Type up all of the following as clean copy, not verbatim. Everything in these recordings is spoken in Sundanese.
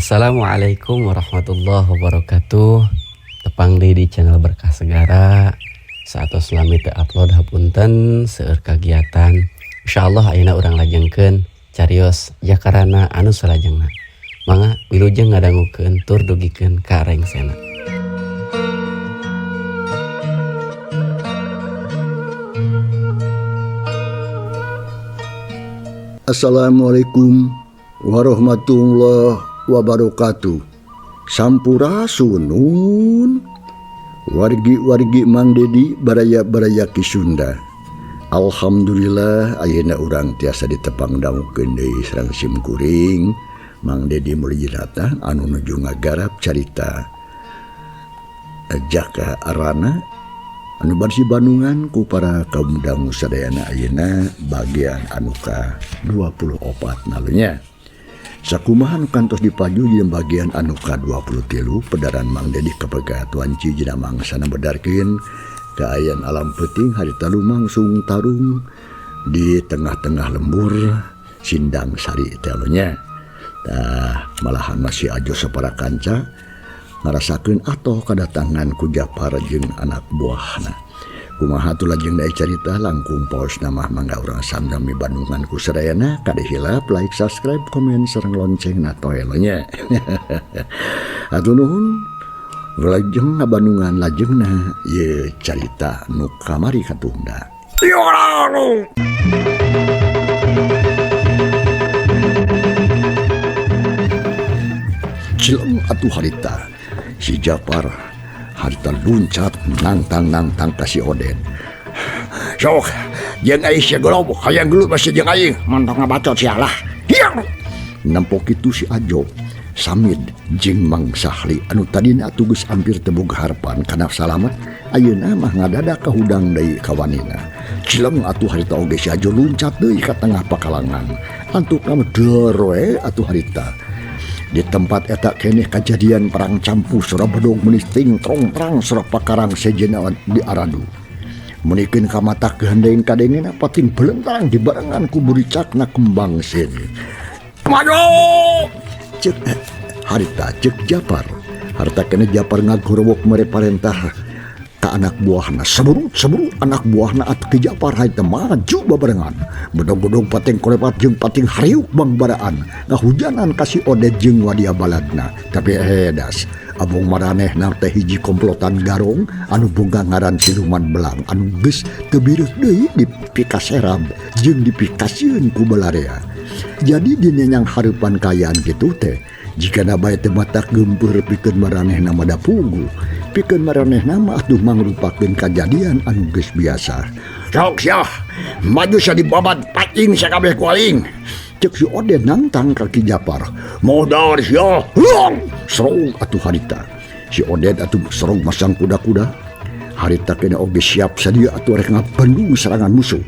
Assalamualaikum warahmatullahi wabarakatuh. Tepang di channel Berkah Segara. Saat selami teu upload hapunten seueur kagiatan. Insyaallah ayeuna urang lajengkeun carios jakarana anu salajengna. Mangga wilujeng ngadangukeun tur dugikeun ka rengsena. Assalamualaikum warahmatullahi wabarakatuh. Sampurasun wargi-wargi Mang Dedi baraya-baraya ki Sunda. Alhamdulillah ayeuna urang tiasa ditepang dangukeun deui sareng sim kuring Mang Dedi Mulyirata anu nuju ngagarap carita Jaka Arana anu barsi Bandungan ku para kaum dangu sadayana ayeuna bagian anu ka 24 nalunya. Sakumaha anu kantos dipaju di bagian anu ka 23 pedaran Mang Dedi kapega Tuan Cijina mangsana bedarkeun kaayaan alam peuting harita lumangsung tarung di tengah-tengah lembur sindang sari telunya. Tah malahan masih ajo sapara kanca ngarasakeun atoh kadatangan ku Japar jeung anak buahna. Kumaha tu lajeng dae carita langkung paos nama mangga urang sami Bandungan ku sadayana kada hilap like, subscribe, komen sareng lonceng na toelonya. Atuh nuhun lajeng Bandungan lajengna ye carita nu kamari katunda. Cilem atuh harita si Japar harita luncat nangtang ka si Oden. Sok, jeung aing sia golob, hayang gelut masih jeung aing, mantong ngabacot sialah. Hiang. Nampok kitu si Ajo, Samid jeung Mang Sahli anu tadina atuh geus hampir teu boga harapan kana salamet, ayeuna mah ngadadak ka hudang deui ka wanina. Cileng atuh harita oge si Ajo luncat deui ka tengah pakalangan. Antukna deur we atuh harita. Di tempat eta keneh kejadian perang campu surah bedog menisting trong perang surah pakarang sejena di aradu. Menikeun ka mata kehendeun kadengena pating belentang di barengan ku buricakna kembang sen. Maju! Cek harita cek Japar. Harta keneh Japar ngagorowok mere parentah ka anak buahna. Seburut anak buahna atuh ke Japar harita maju babarengan. Bedog-bedog pating kolepat jeung pating hariuk bangbaraan ngahujanan kasih Odet jeung wadia baladna. Tapi das abong maranehna teh hiji komplotan garong anu boga ngaran Siluman Belang anu geus teu bireuh deui dipikaserab jeung dipikasieun ku balarea. Jadi dina yang hareupan kayaan kitu teh jikana bae teu matak geumpeur pikeun maranehna mada pugu, pikeun maranehna mah atuh mangrupakeun kajadian anu geus biasa. Sok sia, maju sia dibabat pacing sia kabeh ku aing. Cek si Oden nantang kaki Japar. Modal sia. Serong atuh harita. Si Oden atuh serong masang kuda-kuda. Harita kena oge siap sadia atuh rek ngabendung serangan musuh.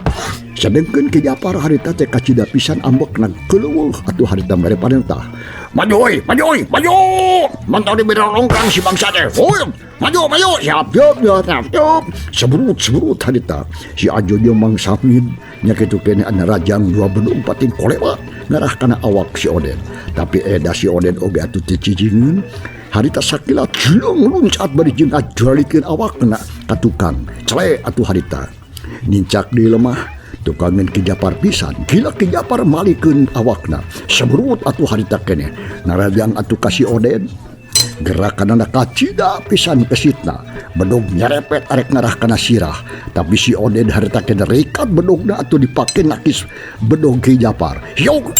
Sadengkeun ke Japar harita teh kacida pisan ambekna keuleuh atuh harita mere parentah. Maju! Mantau diberolongkan si bangsa teh. Maju! Siap. Seburut harita. Si Ajo jeung Mang Samid nya kitu keneh ana rajang dua bedung pating kolewat ngarah kana awak si Oden. Tapi eda si Oden oge atuh teu cicingeun. Harita sakila jeleng luncat bari jeung ajralikeun awakna ka tukang. Cele atuh harita. Nincak di lemah tukangan ki Japar pisan. Gila ki Japar malikeun awakna. Seburut atuh harita keneh narajang atuh ka si Oden. Gerakanana kacida pisan kesitna. Bedog nyerepet arek ngarah kana sirah. Tapi si Oden harita keneh rekat bedogna atuh dipake nakis bedog ki Japar. Yok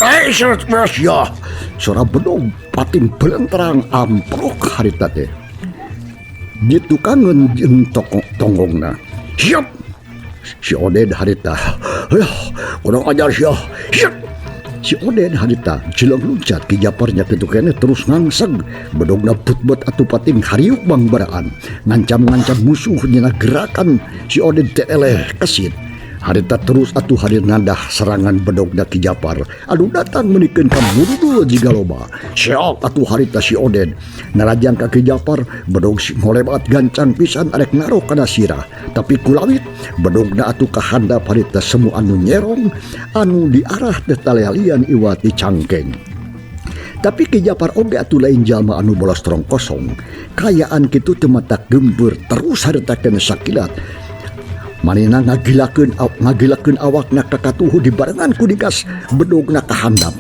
ya. Sora bedog pating belentrang amprok harita teh. Ditukangan jeung tonggongna. Siap. Si Oden harita, kurang ajar sia. Si Oden harita jeleng luncat ki Japarnya kitu keneh terus ngangseg bedogna putbet atuh pating hariuk bangbaraan ngancam-ngancam musuh dina gerakan si Oden teh eleh kesit. Harita terus atuh hadir ngadah serangan bedogna ki Japar anu datang menikeun ka murudul jiga loba. Siap atuh harita si Oden narajang ka ki Japar bedog si ngolebat gancang pisan arek naro kana sirah. Tapi kulawit bedogna atuh kahandap harita semu anu nyerong anu diarah teh talalian iwati cangkeng. Tapi Ki Japar oge atuh lain jalma anu bolos terong kosong. Kayaan kitu teu matak gembeur terus haritakeun sakilat. Manehna ngagilakeun awakna ka katuhu dibarengan ku digas bedogna kahandap.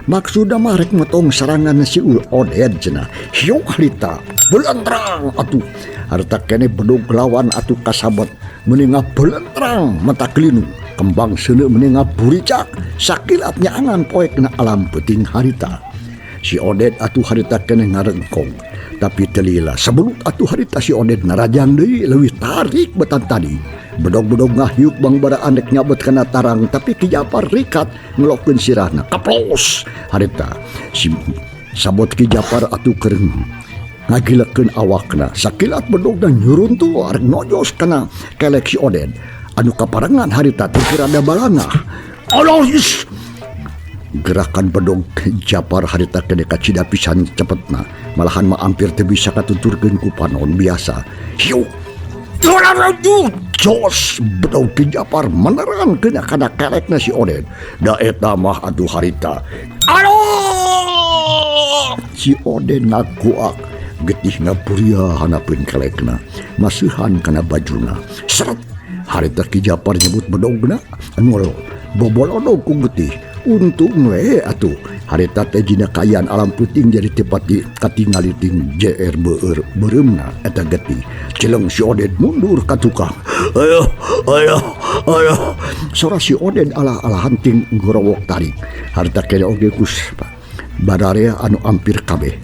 Maksudna mah rek metong sarangan si Oded cenah. Hiuk harita belentrang atuh. Harta kene bedog lawan atuh kasabot meuningna belentrang mata kelinu. Kembang seuneu meuningna buricak sakilat nyaangan poekna alam peuting harita. Si Oded atuh harita kene ngarengkong. Tapi telila sebelut atuh harita si Oded narajang deui leuwih tarik betan tadi. Bedog-bedog ngahyuk bang bara andek nyabet kena tarang tapi Ki Japar rikat ngelokkeun sirahna kaplos harita si sabot Ki Japar atuh keur ngagilekeun awakna sakilat bedogna nyuruntuh arek nojos kana kelek si Oded anu kaparengan harita teu rada balangah alois gerakan bedog Japar harita kene kacida pisan cepetna malahan mah hampir teu bisa katuturkeun ku panon biasa hiu jos bedog Ki Japar menerang kena kana kelekna si Oded da eta mah atuh harita aduh si Oded ngakuak getih ngapuria hanapeun kelekna masuhan kana bajuna seret harita Ki Japar nyebut bedogna anu bobolona ku getih untung we atuh harita teh dina kayaan alam puting jadi tepat di katingali ting JR beuremna eta getih celeng si Oded mundur ka tukang ayo sora si Oded ala-alahan ting ngorowok tarik harita kene oge kus badarea anu ampir kabeh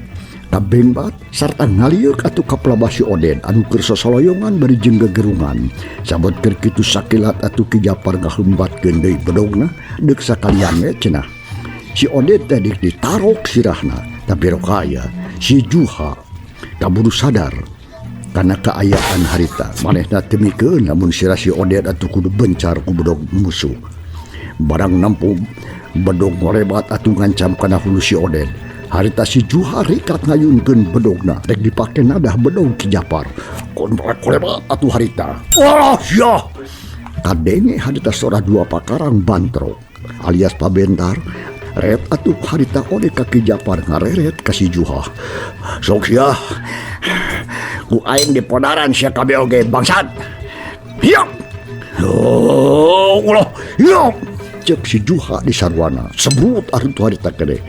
kabengbat sarta ngalieur atuh kapelabah si Oded anu keur sosoloyongan bari jeung gegerungan sabot keur kitu sakilat atuh Ki Japar ngahumbatkeun deui bedogna deuk sakalian we cenah si Oded teh ditarok sirahna tapi rokaya si Juha kaburu sadar karena keayaan harita manehna teu mikeun lamun sirah si Oded atuh kudu bencar ku bedog musuh barang nampu bedog ngorebat atuh ngancam kana hulu si Oded harita si Juha rikat ngayunkeun bedogna rek dipake nadah bedog Ki Japar kon ngorebat atuh harita wah ya kadenge harita sora dua pakarang bantrok alias pabentar ret atuh harita ode ka Ki Japar ngareret ka si Juha sok sia ku aing di podaran sia kabeh oge bangsat hiap oh ulah hiap cek si Juha di sarwana sebut atuh harita kene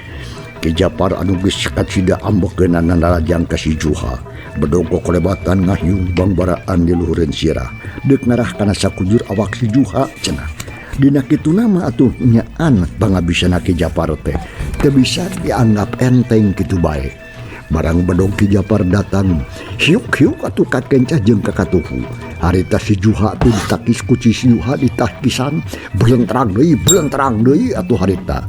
Ki Japar anu geus kacida ambeukeun narajang ka si Juha bedog kolebatan ngahyung bang baraan di luhureun sirah deuk narah kana sakujur awak si Juha cenah dina kitu nama atuh nyaan pangabisana Ki Japar teh teu bisa dianggap enteng kitu bae barang bedog Ki Japar datang hiuk-hiuk atuh kakencah jeung ka katuhu harita si Juha tuh ditakis ku si Juha ditakisan belentrang deui atuh harita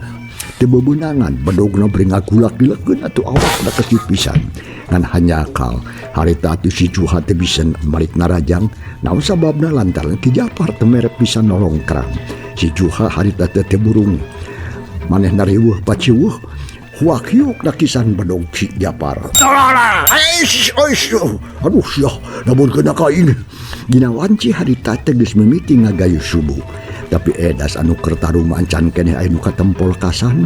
teu bebeunangan bedogna beri ngagulak dilekeun atuh awakna kesih pisan ngan hanya akal harita atuh si Juha teu bisa balik narajang naon sababna lantaran Ki Japar teu mere pisan nolong kerang si Juha harita teh burung manehna riweuh paciweuh huak hiuk nakisan bedog Ki Japar aduh sia lamun kena kain dina wanci harita teh geus mimiti ngagayu subuh tapi edas anu keur tarung mancan keneh aya nu katempol kasan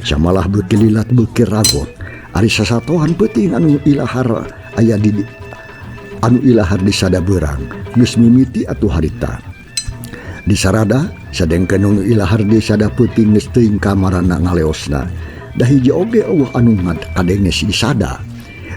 samalah beuki lilat beuki ragot ari sasatohan peuting anu ilahar aya di anu ilahar di sadabeurang geus mimiti atuh harita di sarada sadengkeun anu ilahar di sada peuting geus teuing kamarana ngaleosna da hiji oge eueuh anu kadenge si sada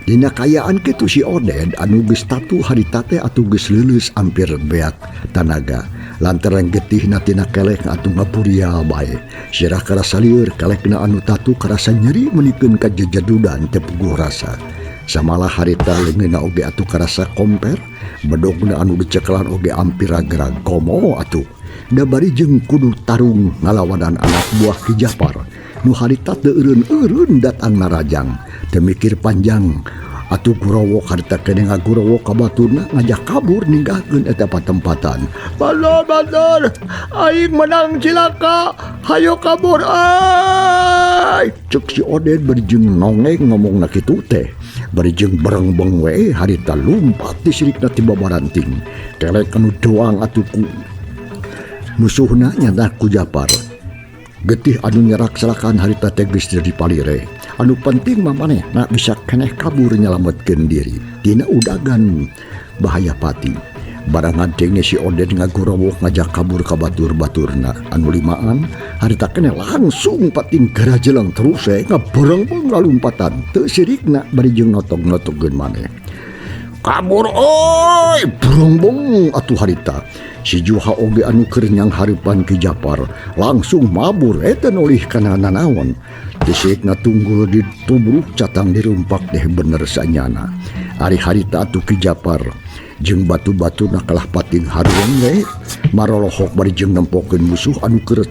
dina kayaan kitu si Oded anu geus tatu harita teh atuh geus leuleus ampir beak tanaga lantaran getihna tina kelek atuh ngapuria bae sirah karasa lieur kelekna anu tatu karasa nyeri menikeun ka jajadudan teu puguh rasa samalah harita leungeunna oge atuh karasa komper bedogna anu dicekelan oge ampir ragrag komo atuh da bari jeung kudu tarung ngalawanan anak buah Ki Japar nu harita teu eureun-eureun datang narajang teu mikir panjang atuh gurowok harita kene ngagurowok ka baturna ngajak kabur ninggahkeun eta patempatan bandar aing menang cilaka hayo kabur ay cek si Oded berjeng nongeng ngomongna kitu teh berjeng berengbeng we harita lumpat di sirikna ti babaranting kelek anu doang atuh ku musuhna nyana Ku Japar getih anu nyerak selakan harita teh geus jadi palire anu penting mah manehna bisa keneh kabur nyelametkeun diri tina udagan bahaya pati. Barang ngajengnya si Oden ngagorowok ngajak kabur ka batur-baturna anu limaan harita keneh langsung pating gara jelang terus ngabereng lalumpatan teu sirikna bari jeung notog-notogkeun maneh. Kabur oi berongbong atuh harita. Si Juha oge anu keur nyang hareupan Ki Japar langsung mabur eta nolih kana nanaon. Tisik tunggul di tubruk catang dirumpak deh bener sanyana. Ari harita atuh Ki Japar jeung batu-batu kalah pating haruang we marolohok bari jeung nempokeun musuh anu keur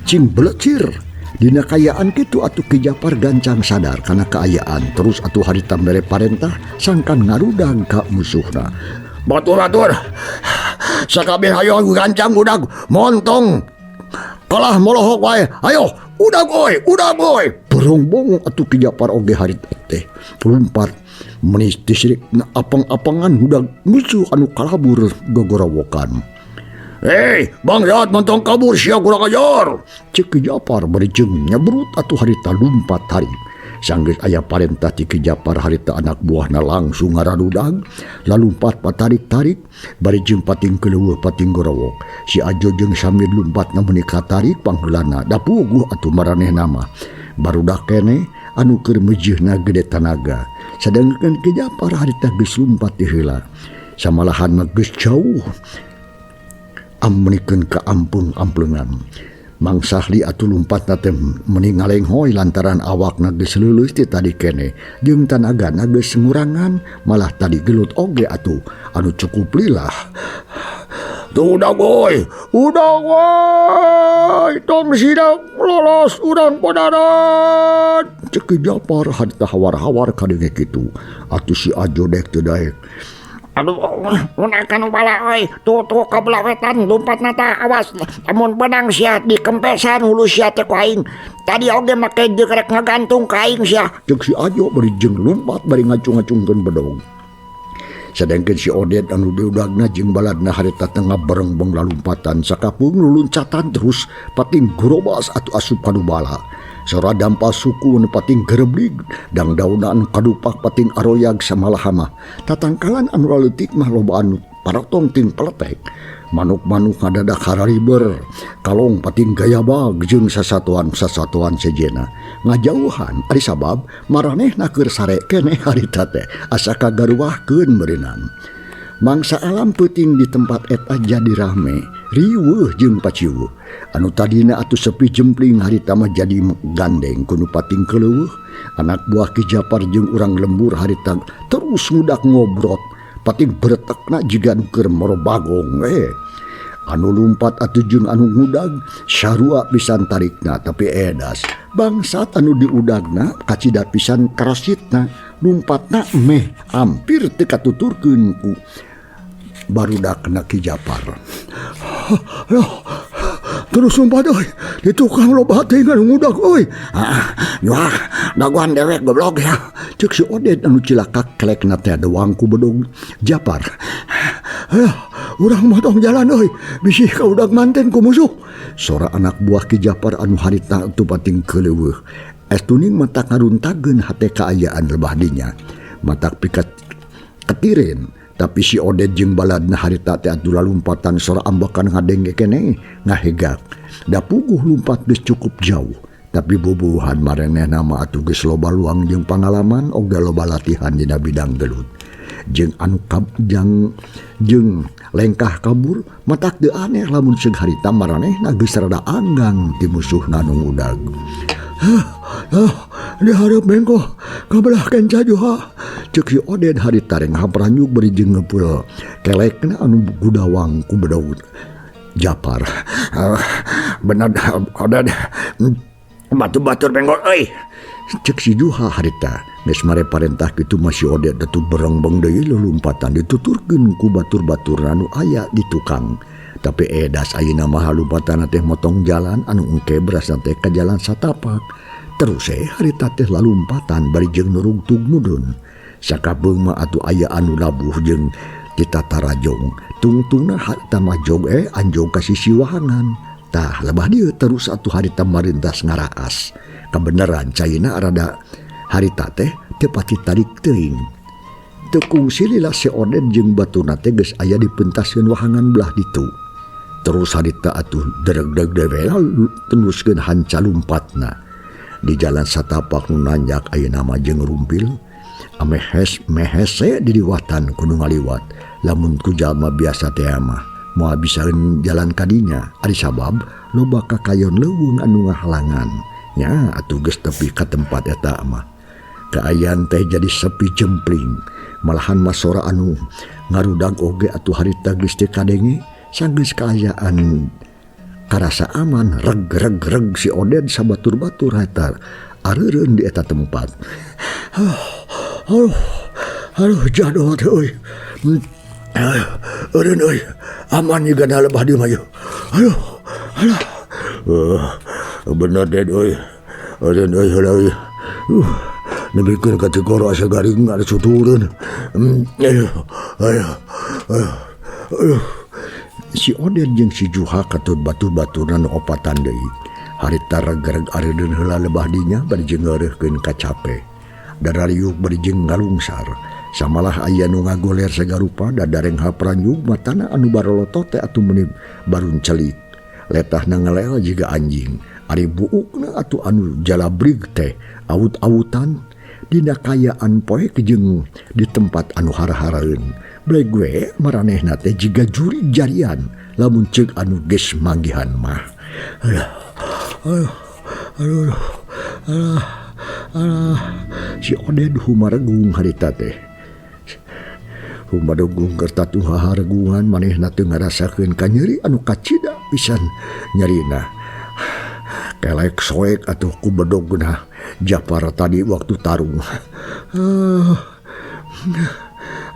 cing belecir. Dina kayaan kitu atuh Ki Japar gancang sadar kana kaayaan terus atuh harita mere parentah sangkan ngarudang ka musuhna. Batur-batur, sakabeh hayo gancang udag montong kalah molohok wae. Ayo udag oi. Berongbong atuh Ki Japar oge harita teh lumpat menis disrik apang-apangan udag musuh anu kalabur gogorowokan. Hei, Bang Jat montong kabur sia kurang ajar. Cek Ki Japar bari jeung nyabrut atuh harita lumpat hari. Sanggeus aya parentah ti Ki Japar harita anak buahna langsung ngararudag lalumpat patarik-tarik bari jeung pating keleuweuh pating gorowok. Si Ajo jeung sambil lumpatna meuni katarik pangheulana da puguh atuh maranehna mah. Barudak keneh anu keur meujeuhna gede tanaga. Sadengkeun Ki Japar harita geus lumpat ti heula. Samalahan mah geus jauh amnikeun ka ampung-ampleungan. Mang Sahli atuh lumpatna teh meuni ngalenghoy lantaran awakna geus leuleus ti tadi keneh jeung tanagana geus ngurangan malah tadi gelut oge atuh anu cukup lilah. Tuh udah boy tong sida lolos urang podaran. Cek Ki Japar harita hawar-hawar kadenge kitu atuh si Ajo dek teu daek. Aduh, unakan bala oi, tuh kabelah wetan lompat nata awas. Amun benang sia di kempesan hulu sia teh ku aing. Tadi oge make jegrek ngagantung ka aing sia. Cek si Ajo bari jeung lompat bari ngacung-ngacungkeun bedog. Sedengkeun si Odet anu diudagna jeung baladna harita tengah berengbeng lalumpatan sakapeung luluncatan terus pating gorobas atuh asup kanu bala. Sora dampa suku nu pating gereblig dang daunna anu kadupak pating aroyag samalahama. Tatangkalan anu leutik mah loba anu parotong ting peletek. Manuk-manuk ngadadak harariber kalong pating gayabag jeung sasatuan sejena. Ngajauhan ari sabab maranehna keur sare keneh harita teh asa kagaruwahkeun meureunnan. Mangsa alam peuting di tempat eta jadi rame, riweuh jeung paciuh. Anu tadina atuh sepi jempling harita mah jadi gandeng kudu pating keleuweuh. Anak buah Ki Japar jeung urang lembur harita terus ngudak ngobrot pating beretekna jiga anu keur marobagong we. Anu lumpat atuh jeung anu ngudag sarua pisan tarikna tapi edas. Bangsat anu diudagna kacida pisan karasitna lumpatna meh hampir teu katuturkeun ku barudakna Ki Japar. Terus lompat oi, di tukang loba teh anu ngudag oi. Wah, daguan dewek goblok ya. Cek si Odet anu cilaka kelekna teh doang ku bedog Japar. Urang mah tong jalan oi, bisi ka udag manten ku musuh. Sora anak buah Ki Japar anu harita teu pating keleuweuh. Estuning mata ngaruntageun hate kaayaan lebah dinya. Matak pikat ketiren. Tapi si Odet jeung baladna harita teh atuh lalumpatan sora ambakan ngadenge keneh ngahegak. Da puguh lumpat geus cukup jauh. Tapi bubuhan maranehna mah atuh geus loba luang jeung pangalaman oge loba latihan dina bidang gelut. Jeung anu jeung lengkah kabur matak teu aneh lamun seug harita maranehna geus rada anggang ti musuhna nu ngudag. Di hareup bengko kabelah kenca Juha. Cek si Odet harita reng hapranyuk beri jeung ngeupul kelekna anu gudawang ku bedog Japar. Bener Odet batu-batur bengko euy. Cek si Juha harita geus mare parentah kitu masih Odet atuh berengbeng deui lelumpatan dituturkeun ku batur-batur anu aya di tukang. Tapi edas ayeuna mah halumpatan teh motong jalan anu engke berasa teh ka jalan satapak. Terus harita teh lalumpatan bari jeung nurugtug mudun. Sakabeung mah atuh aya anu labuh jeung ditata rajong. Tungtungna harita mah jog anjog ka sisi wahangan. Tah lebah dieu terus atuh harita marintas ngaraas. Kebenaran caina rada harita teh tepati tarik teuing. Teu kungsi lila si Oden jeung baturna teh geus aya di pentaskeun wahangan belah ditu. Terus harita atuh dereg-dereg dewe teruskeun hanca lumpatna. Di jalan satapak nu nanjak ayeuna mah jeung rumpil. Mehese di liwatan kudu ngaliwat. Lamun ku jalma biasa teh mah moal bisaeun jalan kadinya ari sabab loba kakayon leuweung anu ngahalangan. Nya atuh geus tepi ka tempat eta mah. Kaayaan teh jadi sepi jempling. Malahan masora anu ngarudag oge atuh harita geus teu kadenge sanggeus kaayaan karasa aman reg si Oden sabatur-batur eta areureun di eta tempat. Aduh jadot euy. Eureun euy aman juga na lebah dieu mah. Aduh. Bener deh euy. Eureun euy heula euy. Nebikeun ka teu goro asa garing ada suturun. Si Oden jeung si Juha katut batur-baturan opatan deui. Harita reg-reg areudeun heula lebah dinya bari jeung ngeureurkeun ka cape. Darariuk bari jeung ngalungsar. Samalah aya nu ngagoler sagarupa dadareng hapranjug matana anu barolotot teh atuh meuni barun celik. Letahna ngelel jiga anjing. Ari buukna atuh anu jalabrig teh awut-awutan. Dina kayaan poe jeung di tempat anu hara-haraeun. Bleg we maranehna teh jiga juri jarian lamun ceuk anu geus manggihan mah. Si Oden humaregung harita teh. Humaregung keur tatuh haharegungan manehna teu ngarasakeun ka nyeri anu kacida pisan nyerina. Kelek soek atuh ku bedogna Japar tadi waktu tarung.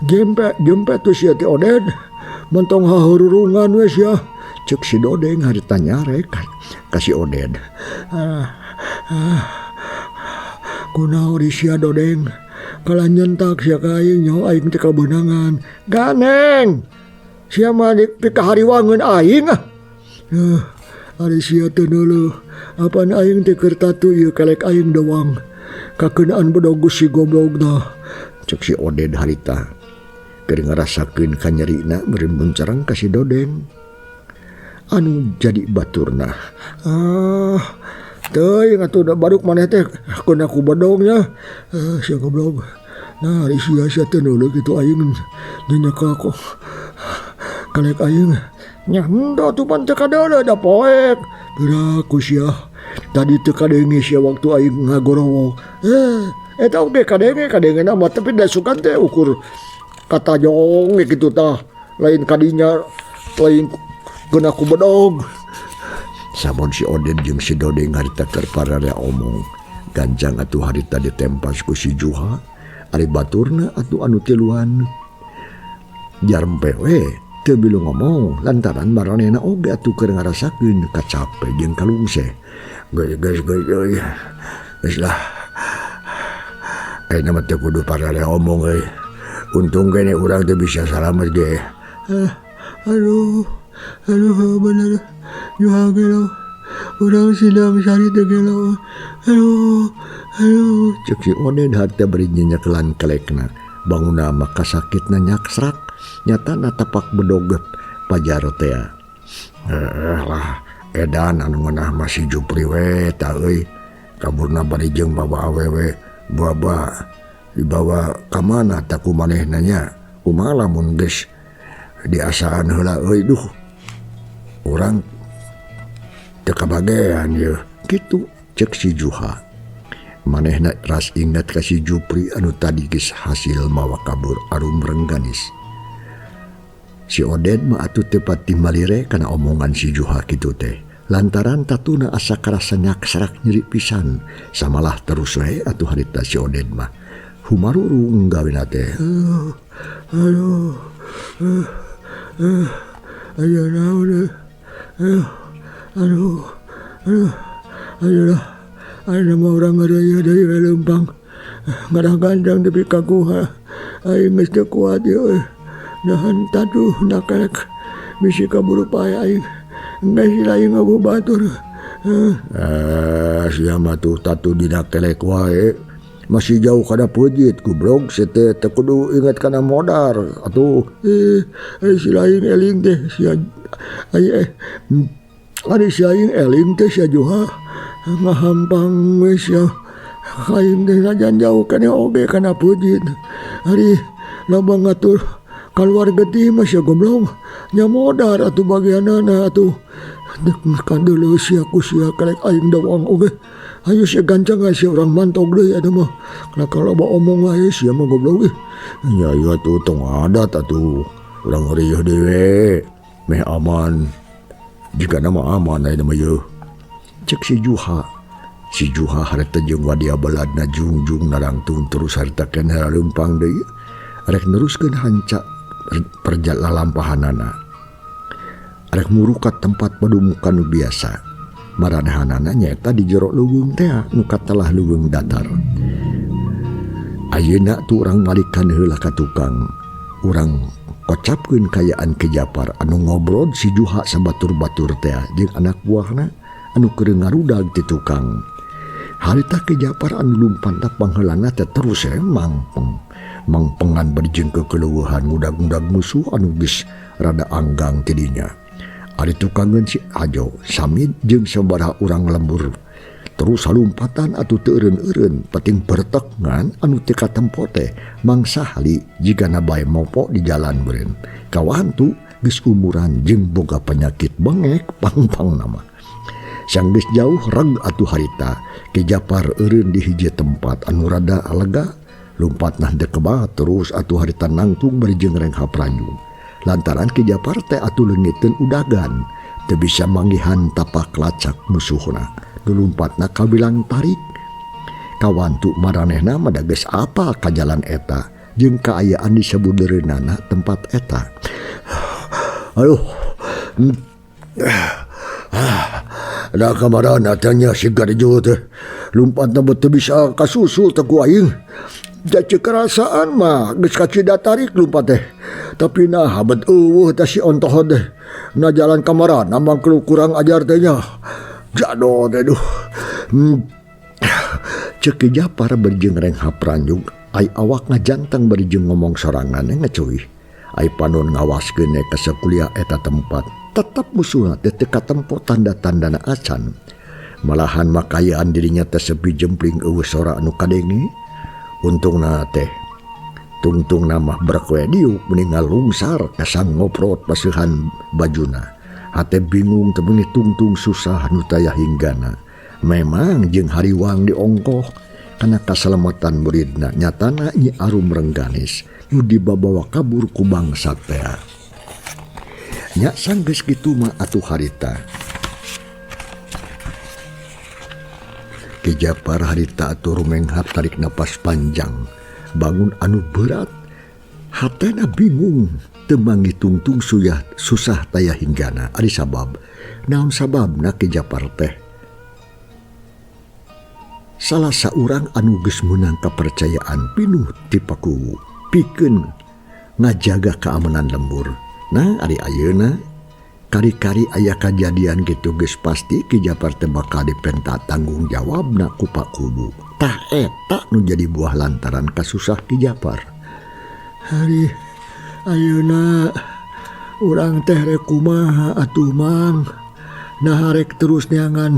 Gempe tuh si Oden mentong hahururungan wes ya. Cek si Dodeng harita nyarek ka si Oden. Kunaon di sia Dodeng kala nyentak sia ka aing nyaho aing teh kabeunangan. Ganeng sia mah pikahariwangeun aing ari sia teu neuleuh apaan aing teh keur tatu ieu kalek aing doang kakeunaan bedogus si goblogna. Cek si Oden harita keur ngarasakeun kanyerina meureun muncarang ka si Dodeng anu jadi baturna. Teuing atuh da baruk maneh teh keun aku bedognya sia goblog. Nah ari sia teh neuleuh kitu aing nya ka kalek aing nya henteu tuh pan teu kadeuleuh da poek. Biraku sia tadi teu kadenge sia waktu aing ngagorowo. Eta oge kadenge nama tapi da sukan teh ukur katajong kitu tah. Lain kadinya lain keun aku bedog. Samun si Oden jeung si Dodeng harita keur pararea omong. Ganjang atuh harita ditempas ku si Juha. Ari baturna atuh anu tiluan. Jarempe we teu bilu ngomong lantaran maranehna oge atuh keur ngarasakeun kacape jeung kalungseh. Geus euy. Geus lah. Ayeuna mah teu kudu pararea omong euy. Untung kene urang teu bisa salamet ge. Aduh bener. Juha gelo. Urang sidang sari teu gelo. Aduh. Cek si Oden harta beri nyenyekelan kelekna. Banguna mah kasakitna nyaksrak. Nyatana tapak bedogep pajar teh. Lah edan anu ngeunah masih Jupri we ta euy. Kaburna bari jeung bawa awewe buaba dibawa ka mana ta ku manehna nya. Kumaha lamun geus diasaan heula euy duh. Urang teu kabagean ye kitu cek si Juha. Manehna ras ingat ka si Jupri anu tadi geus hasil mawa kabur arum rengganis. Si Oden mah atuh teu pati malire kana omongan si Juha kitu teh. Lantaran tatuna asa karasa nyaksrak nyeri pisan. Samalah terus we atuh harita si Oden mah. Humarurung gawena teh. Ayo naon. Ayolah. Ayeuna mah urang ngaraya deui we leumpang. Ngadah gandang deui ka guha. Aing geus teu kuat ye. Nahan taduh nakalek bisi kaburu pae aing. Geus aing ngabu batur. Sia mah tuh tatu dina kelek wae. Masih jauh kada pejit goblok sete teu kudu inget kana modar atuh. Si lain eling teh sia ari si aing eling teh sia Juha ngahampang we sia aing teh najan jauh kana oge kana pejit. Ari loba ngatur keluarga ti mah sia goblok nya modar atuh bagianana atuh. Kandeuleu sia ku sia kelek aing dawang oge. Ayo sia gancang sia urang mantog deui eta mah. Kana kaloba omong wae sia mah goblok ge. Nya ieu atuh tong adat atuh. Urang rieuh dewe. Meh aman. Jika nama aman aya mah ieu. Cek si Juha. Si Juha harita jeung wadia baladna jungjung narangtung terus harita keneh leumpang deui. Arek neruskeun hanca perjalampahanana. Arek murukat tempat padumukan nu biasa. Maranehanana nyaeta di jero leuweung teh nu katelah leuweung datar. Ayeuna tu urang ngalikan heula ka tukang. Urang kocapkeun kayaan ke Japar anu ngobrol si Juha sabatur-batur teh jeung anak buahna anu keur ngarudag ti tukang. Harita ke Japar anu lumpanta pangheulana teh terus mangpengan berjeng kekeleueuhan ngudag-ngudag musuh anu geus rada anggang ti dinya. Ari tukangeun si Ajo Samid jeung sabaraha urang lembur terus halumpatan atuh teu eureun-eureun penting bertegngan anu teu katempo teh mangsa hali jigana bae mopo di jalan beureun. Kawantu geus umuran jeung boga penyakit bengek pangpang nama. Sang geus jauh reg atuh harita ke Japar eureun di hiji tempat anu rada lega lumpatna dek kebah terus atuh harita nangtung bari jeung rengha pranjung. Lantaran ke Japar teh atuh leungiteun udagan teu bisa manggihan tapak lacak musuhna nu lumpatna kabilang tarik. Kawantu maranehna mah da geus apal ka jalan eta jeung kaayaan di sabudereunana tempat eta. Aduh. Da kamarana tanya si Garjo teh lumpatna teu bisa kasusul teh ku aing. Da cekerasaan mah geus kacida tarik lumpat teh. Tapi nah habet eueuh tah si ontoh teh. Na jalan kamarana mah kurang ajar teh nya. Jado teh duh. Ceuk Japar berjeng rengha pranjung ai awak ngajanteng berjeng ngomong sorangan ngeucuy. Ai panon ngawaskeun ka sakuliah eta tempat. Tetep musuhna teh teu katempo tanda-tandana acan. Malahan makayaan dirinya teh sepi jempling eueuh sora anu kadenge. Untungna teh tungtung namah berkwe diuk meninggal lungsar kasang ngoprot paseuhan bajuna. Hate bingung teu meuni tungtung susah nu taya hinggana. Memang jeung hariwang diongkoh kana kaselamatan muridna nyatana Nyi Arum Rengganis nu dibawa kabur ku bangsa teh. Nya sanggeus kitu mah atuh harita Ki Japar harita atuh rumenghap tarik napas panjang bangun anu berat hatena bingung teu mangitungtung susah taya hinggana. Ari sabab naon sababna Ki Japar teh salah saurang anu geus meunang kapercayaan pinuh ti pakuwu pikeun ngajaga keamanan lembur. Nah ari ayeuna kari-kari aya kajadian gitu geus pasti Ki Japar teh bakal dipenta tanggung jawabna ku pakuwu. Tah eta nu jadi buah lantaran kasusah Ki Japar. Hari ayeuna urang teh rek kumaha atuh Mang? Nah rek terus neangan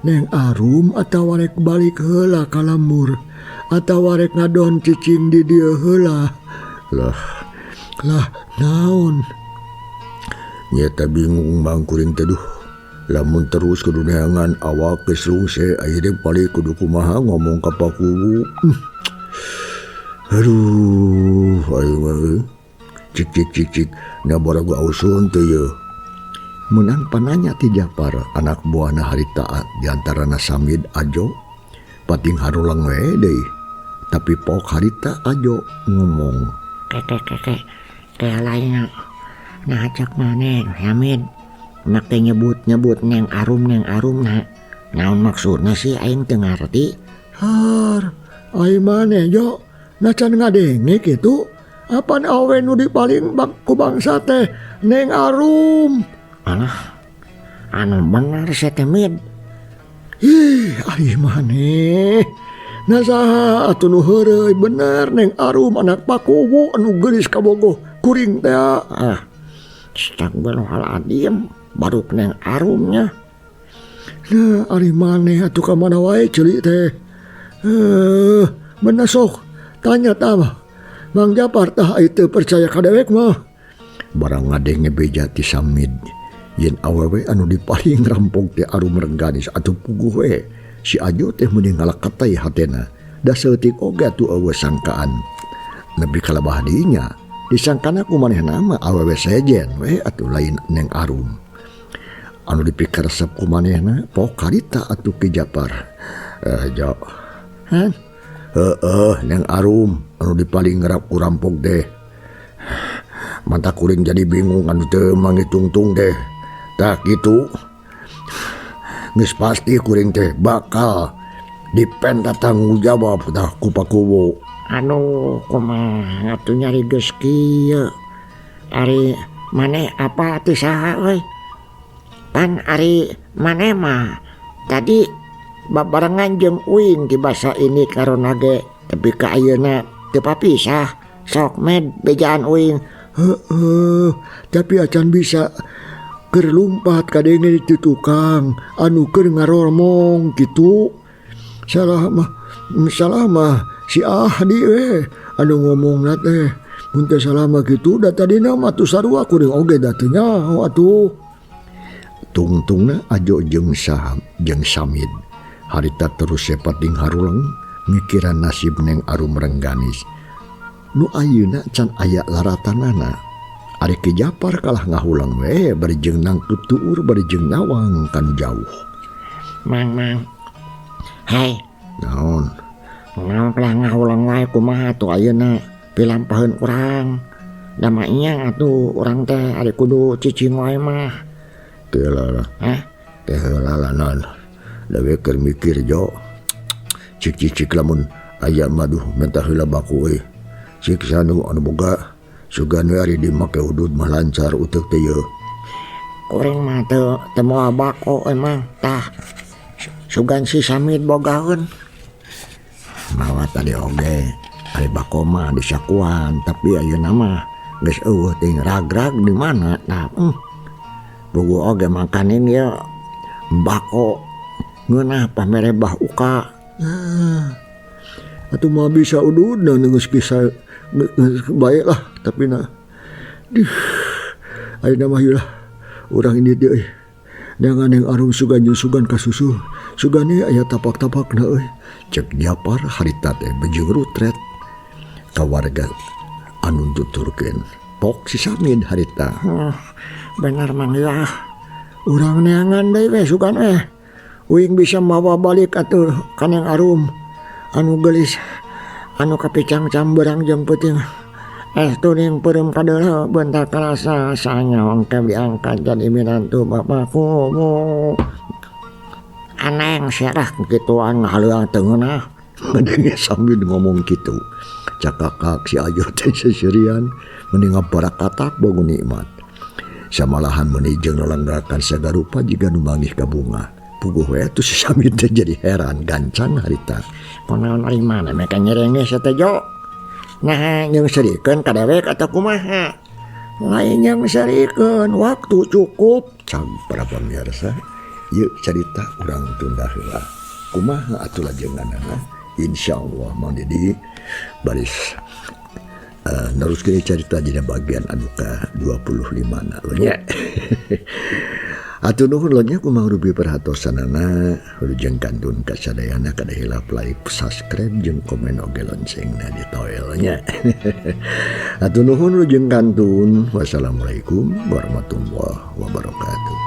Neng Arum atawa rek balik heula ka lembur atawa rek ngadon cicing di dieu heula? Lah naon? Nyata bingung Mang kuring teh duh. Lamun terus kudu neangan awak geus rungse akhirnya balik kudu kumaha ngomong ka pakuwu. Aduh, ayo mah cik na baragu ausun teh ye. Menang pananya ti Japar anak buahna harita diantarana Samid Ajo pating harulang we deui. Tapi pok harita Ajo ngomong, Keke lainnya ngajak maneh Hamid mak teh nyebut Neng Arum na naon maksudna sih aing teu ngarti. Har ai maneh Jo nacan ngadenge kitu apan awe nu dipaling ku bangsa teh Neng Arum. Alah anu bener sih teh Mid Ari maneh nasaha atuh nu heureuy bener Neng Arum anak Pakuwu anu geulis kabogoh kuring teh. Astagfirullahaladzim, baru Neng Arumnya. Nah ari maneh atuh ka mana wae ceuli teh. Bener sok tanya tah Mang Japar tah ai teu percaya ka dewek mah. Barang ngadenge beja ti Samid yen awewe anu dipaling rampok teh Arum Rengganis atuh puguh we. Si Ajo teh mending ngalakatai hatena. Da seutik oge atuh eueuh sangkaan. Nepi kalebah dinya disangkana ku manehna mah awewe sejen we atuh lain Neng Arum. Anu dipikaresep ku manehna pok karita atuh Ki Japar. Jo. Neng Arum anu dipaling ngerap ku rampok deh. Manta kuring jadi bingung anu teu mangitungtung deh. Tah kitu. Geus pasti kuring teh bakal dipenta tanggung jawab tah ku Pakuwu. Anu kumaha atuh nyari geus kieu. Ari maneh apa atuh saha euy? Pan ari maneh mah tadi babarengan jeung uing di basa ini karo nage tapi ka ayeuna teu papisah. Sok med bejaan uing. Tapi acan bisa keur lumpat kadenge di tukang anu keur ngaromong gitu. Salah mah si Ahdi we anu ngomongna teh. Mun teh salah mah kitu da tadina mah tu sarua kuring oge da teu nyaho atuh. Tungtungna Ajo jeung Samid harita terus sepating harulang mikiran nasib Neng Arum Rengganis. Nu ayeuna can aya laratanana. Ari Ki Japar kalah ngahulang we bari jeung nang tutuur bari jeung nyawang kan jauh. Mang. Hai. Naon? Naon kalah ngahulang wae kumaha atuh ayeuna pilampaheun urang. Da mah inyang atuh urang teh ari kudu cicing wae mah. Teu heula. Teu heula naon. Da we keur mikir jo. Cik lamun aya maduh mentah heula baku we. Cik sanu anu boga sugan we ari dimake udud mah lancar uteuk teh yeuh. Kuring mah teu moal bako emang tah. Sugan si Samid bogaeun. Mawa tadi oge ari bako mah disakuan tapi ayeuna mah geus eueuh ting ragrag di mana tah. Puguh oge makanin ya bako ngeunah pamere bah uka. Atuh mah bisa ududna geus kisah bae lah tapi na ayeuna mah lah urang ini teh dengan Neng Arum sugan ka susu sugane aya tapak-tapakna euy. Cek Japar harita teh bejeung rutret ka warga anu tuturkeun pok si Samid harita. Bener mang ya. Urang neangan deui we sugan uing bisa mawa balik atuh ka Neng Arum anu geulis anu kapicang camberang jeung peuting tuning peureum kadeuleu bentar karasa sanyawang teh diangkat jadi minantu bapakku. Aneng siarah kituan ngahaleuang teu ngeunah. Ngadenge sambil ngomong kitu cakakak si Ajo teh seserian mending ngaparakatak bogu nikmat. Samalahan meuni jeung nalanggakan sagarupa jiga nu manggih ka bunga. Puguh we atuh si Samid teh jadi heran gancan harita. Kunaon ari mana meka nyerenge teh Jo? Nah, jeung serikeun ka dewek atawa kumaha? Lain yang serikeun waktu cukup. Cang para pamirsa, yeuh carita urang tunda heula. Kumaha atuh lajenganana? Insyaallah Mang Didi baris neruskeun carita dina bagian anu ka-25 na nya. Atuh nuhun nya kumaha rupi perhatosanana jeung kantun kasadayana kada hilap like, subscribe jeung komen oge loncengna di toel nya. Atuh nuhun jeung kantun. Wassalamualaikum warahmatullahi wabarakatuh.